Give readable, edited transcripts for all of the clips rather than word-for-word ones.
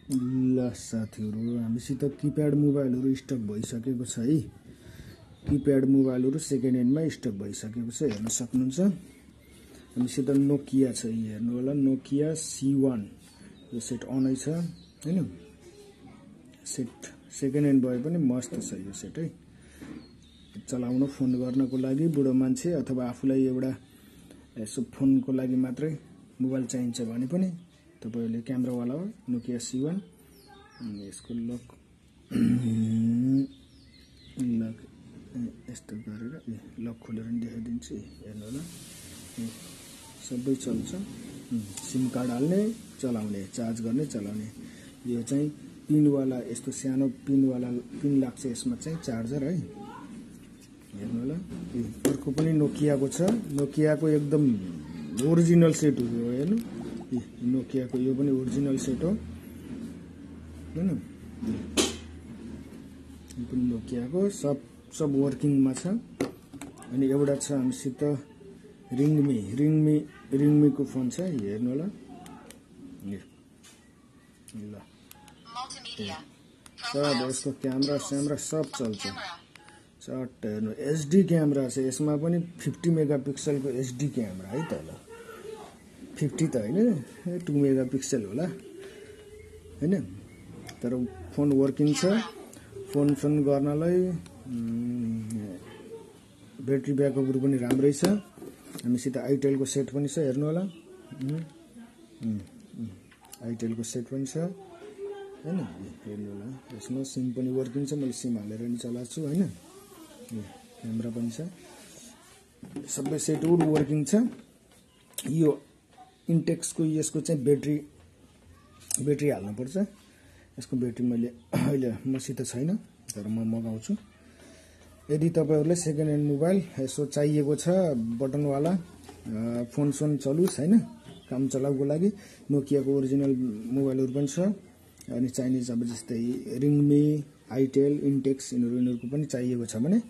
ल साथीहरु हामीसित keypad मोबाइलहरु stock भइसकेको छ है। किप्याड मोबाइलहरु सेकेन्ड ह्यान्डमा स्टक भइसकेको छ, हेर्न सक्नुहुन्छ। हामीसित नोकिया छ, हेर्नु होला नोकिया C1 यो सेट अनै छ हैन। सेट सेकेन्ड ह्यान्ड भए पनि मस्त छ यो सेट है। चलाउन फोन गर्नको लागि बुढो मान्छे अथवा आफुलाई एउटा यसो फोनको लागि मात्रै मोबाइल चाहिन्छ भने पनि तपाईले क्यामेरा वाला हो नोकिया C1 यसको लक लक यस्तो गरेर लक खोलेर नि देखाइदिन्छु, हेर्नु होला सबै चल्छ। सिम कार्ड हाल्ने चलाउने, चार्ज गर्ने चलाउने। यो चाहिँ पिन वाला यस्तो सानो पिन वाला पिन लाग्छ यसमा चाहिँ चार्जर है। हेर्नु होला अर्को पनि नोकियाको छ, नोकियाको एकदम ओरिजिनल सेट हो हेर्नु। नोकियाको यो पनि ओरिजिनल सेट हो हैन। यो पनि नोकियाको सब वर्किङमा छ। अनि एउटा छ हामीसित रिङमीको फोन छ, हेर्नु होला ल सब यसको क्यामेरा सब चल्छ। चट्ट हेर्नु एचडी क्यामेरा छ यसमा पनि 50 मेगापिक्सलको एचडी क्यामेरा है त। ल 50 त हैन 2 मेगापिक्सल होला हैन। तर फोन वर्किङ छ, फोन गर्नलाई ब्याट्री ब्याकअपहरु पनि राम्रै छ। हामीसित आइटेलको सेट पनि छ, हेर्नु होला आइटेलको सेट पनि छ हैन। हेर्नु होला यसमा सिम पनि वर्किङ छ, मैले सिम हालेर नि चलाछु हैन। क्यामेरा पनि छ, सबै सेटहरु वर्किङ छ। यो इन्टेक्सको यसको चाहिँ ब्याट्री हाल्नु पर्छ। यसको ब्याट्री मैले अहिले मसित छैन, तर म मगाउँछु। यदि तपाईहरुले सेकेन्ड ह्यान्ड मोबाइल यसो चाहिएको छ बटनवाला फोन चलोस् हैन, काम चलाउको लागि नोकियाको ओरिजिनल मोबाइलहरु पनि छ। अनि चाइनिज अब जस्तै रिङमी, आइटेल, इन्टेक्स यिनीहरुको पनि चाहिएको छ भने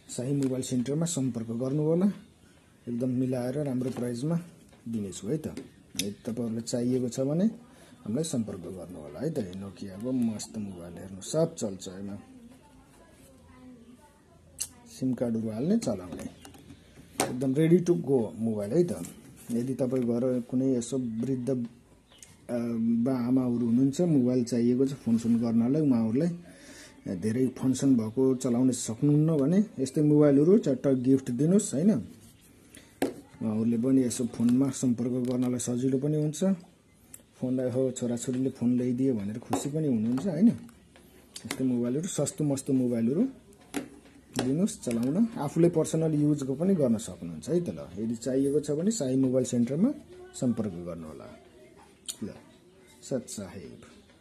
सही मोबाइल सेन्टरमा सम्पर्क गर्नु होला। एकदम मिलाएर राम्रो प्राइसमा दिनेछु है त। यदि तपाईहरुलाई चाहिएको छ भने हामीलाई सम्पर्क गर्नु होला है त। नोकियाको मस्त मोबाइल हेर्नु सब चल्छ हैन। सिम कार्डहरु हाल्ने चलाउने एकदम रेडी टु गो मोबाइल है त। यदि तपाई घर कुनै यसो वृद्ध बा आमाहरु हुनुहुन्छ, मोबाइल चाहिएको छ फोन गर्नलाई, उहाँहरुलाई धेरै फङ्सन भएको चलाउन सक्नुहुन्न भने यस्तै मोबाइलहरु चट्ट गिफ्ट दिनुस् हैन। उहाँहरुले पनि यसो फोनमा सम्पर्क गर्नलाई सजिलो पनि हुन्छ। फोनलाई हो छोराछोरीले फोन ल्याइदियो भनेर खुसी पनि हुनुहुन्छ हैन। यस्तै मोबाइलहरु सस्तो मस्तो मोबाइलहरु दिनुस् चलाउन, आफुले पर्सनल युजको पनि गर्न सक्नुहुन्छ है त। ल यदि चाहिएको छ भने सही मोबाइल सेन्टरमा सम्पर्क गर्नु होला। ल सत साहेब।